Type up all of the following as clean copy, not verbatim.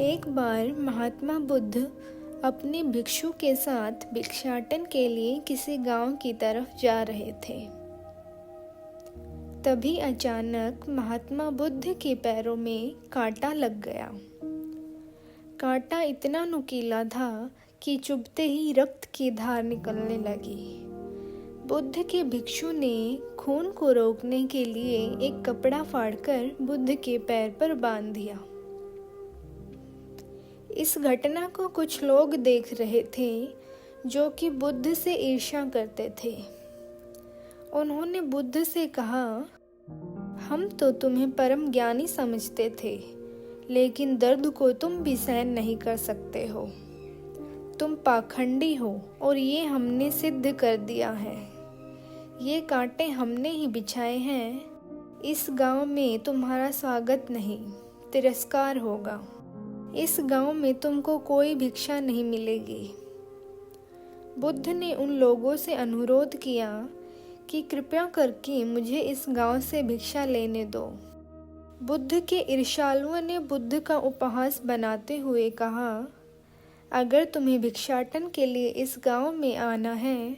एक बार महात्मा बुद्ध अपने भिक्षु के साथ भिक्षाटन के लिए किसी गांव की तरफ जा रहे थे। तभी अचानक महात्मा बुद्ध के पैरों में कांटा लग गया। कांटा इतना नुकीला था कि चुभते ही रक्त की धार निकलने लगी। बुद्ध के भिक्षु ने खून को रोकने के लिए एक कपड़ा फाड़कर बुद्ध के पैर पर बांध दिया। इस घटना को कुछ लोग देख रहे थे जो कि बुद्ध से ईर्ष्या करते थे। उन्होंने बुद्ध से कहा, हम तो तुम्हें परम ज्ञानी समझते थे, लेकिन दर्द को तुम भी सहन नहीं कर सकते हो। तुम पाखंडी हो और ये हमने सिद्ध कर दिया है। ये कांटे हमने ही बिछाए हैं। इस गांव में तुम्हारा स्वागत नहीं, तिरस्कार होगा। इस गांव में तुमको कोई भिक्षा नहीं मिलेगी। बुद्ध ने उन लोगों से अनुरोध किया कि कृपया करके मुझे इस गांव से भिक्षा लेने दो। बुद्ध के ईर्ष्यालुओं ने बुद्ध का उपहास बनाते हुए कहा, अगर तुम्हें भिक्षाटन के लिए इस गांव में आना है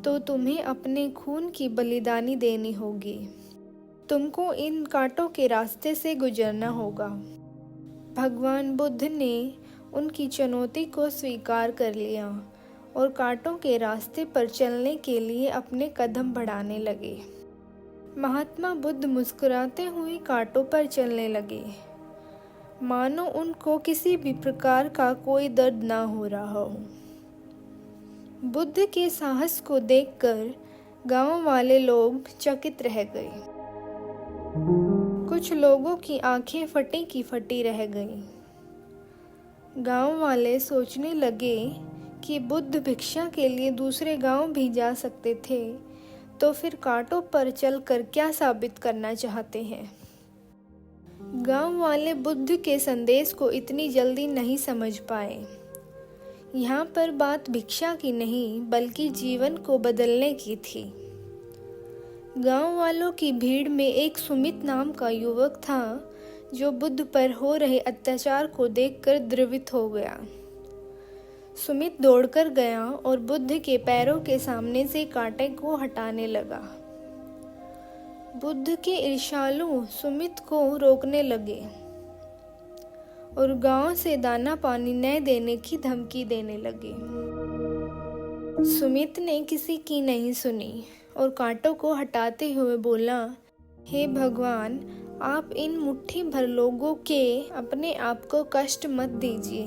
तो तुम्हें अपने खून की बलिदानी देनी होगी। तुमको इन कांटों के रास्ते से गुजरना होगा। भगवान बुद्ध ने उनकी चुनौती को स्वीकार कर लिया और कांटों के रास्ते पर चलने के लिए अपने कदम बढ़ाने लगे। महात्मा बुद्ध मुस्कुराते हुए कांटों पर चलने लगे, मानो उनको किसी भी प्रकार का कोई दर्द ना हो रहा हो। बुद्ध के साहस को देखकर गांव वाले लोग चकित रह गए। कुछ लोगों की आंखें फटी की फटी रह गईं। गांव वाले सोचने लगे कि बुद्ध भिक्षा के लिए दूसरे गांव भी जा सकते थे, तो फिर कांटों पर चलकर क्या साबित करना चाहते हैं। गांव वाले बुद्ध के संदेश को इतनी जल्दी नहीं समझ पाए। यहाँ पर बात भिक्षा की नहीं बल्कि जीवन को बदलने की थी। गांव वालों की भीड़ में एक सुमित नाम का युवक था जो बुद्ध पर हो रहे अत्याचार को देखकर द्रवित हो गया। सुमित दौड़कर गया और बुद्ध के पैरों के सामने से कांटे को हटाने लगा। बुद्ध के ईर्ष्यालु सुमित को रोकने लगे और गांव से दाना पानी न देने की धमकी देने लगे। सुमित ने किसी की नहीं सुनी और कांटों को हटाते हुए बोला, हे भगवान, आप इन मुट्ठी भर लोगों के अपने आप को कष्ट मत दीजिए।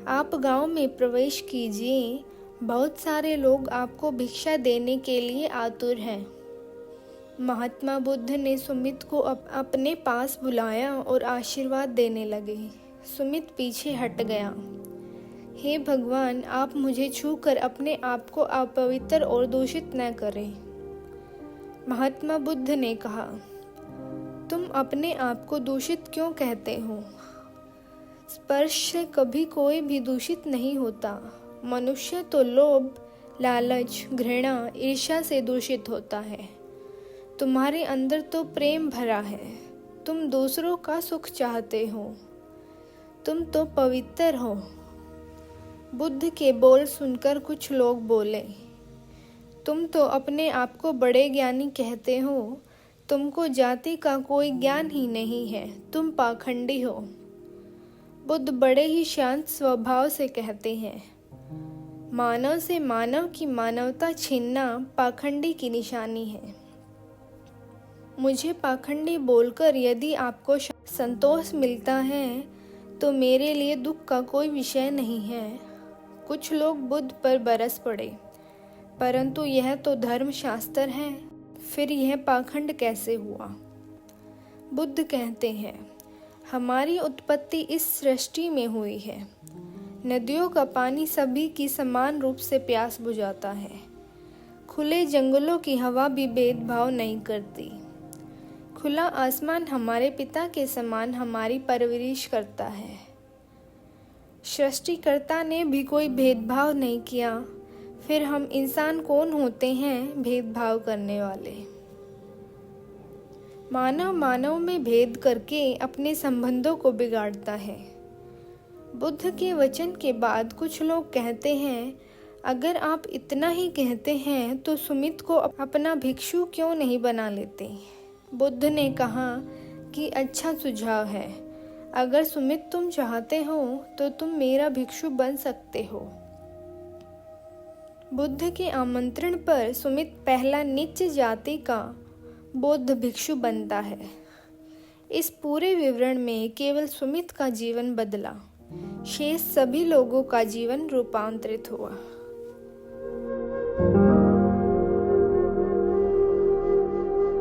आप गांव में प्रवेश कीजिए। बहुत सारे लोग आपको भिक्षा देने के लिए आतुर हैं। महात्मा बुद्ध ने सुमित को अपने पास बुलाया और आशीर्वाद देने लगे। सुमित पीछे हट गया। हे भगवान, आप मुझे छूकर अपने आप को अपवित्र और दूषित न करें। महात्मा बुद्ध ने कहा, तुम अपने आप को दूषित क्यों कहते हो? स्पर्श से कभी कोई भी दूषित नहीं होता। मनुष्य तो लोभ, लालच, घृणा, ईर्ष्या से दूषित होता है। तुम्हारे अंदर तो प्रेम भरा है। तुम दूसरों का सुख चाहते हो। तुम तो पवित्र हो। बुद्ध के बोल सुनकर कुछ लोग बोले, तुम तो अपने आप को बड़े ज्ञानी कहते हो। तुमको जाति का कोई ज्ञान ही नहीं है। तुम पाखंडी हो। बुद्ध बड़े ही शांत स्वभाव से कहते हैं, मानव से मानव की मानवता छीनना पाखंडी की निशानी है। मुझे पाखंडी बोलकर यदि आपको संतोष मिलता है तो मेरे लिए दुख का कोई विषय नहीं है। कुछ लोग बुद्ध पर बरस पड़े, परंतु यह तो धर्मशास्त्र है, फिर यह पाखंड कैसे हुआ? बुद्ध कहते हैं, हमारी उत्पत्ति इस सृष्टि में हुई है। नदियों का पानी सभी की समान रूप से प्यास बुझाता है। खुले जंगलों की हवा भी भेदभाव नहीं करती। खुला आसमान हमारे पिता के समान हमारी परवरिश करता है। सृष्टिकर्ता ने भी कोई भेदभाव नहीं किया, फिर हम इंसान कौन होते हैं भेदभाव करने वाले? मानव मानव में भेद करके अपने संबंधों को बिगाड़ता है। बुद्ध के वचन के बाद कुछ लोग कहते हैं, अगर आप इतना ही कहते हैं तो सुमित को अपना भिक्षु क्यों नहीं बना लेते। बुद्ध ने कहा कि अच्छा सुझाव है, अगर सुमित तुम चाहते हो तो तुम मेरा भिक्षु बन सकते हो। बुद्ध के आमंत्रण पर सुमित पहला नीच जाति का बौद्ध भिक्षु बनता है। इस पूरे विवरण में केवल सुमित का जीवन बदला, शेष सभी लोगों का जीवन रूपांतरित हुआ।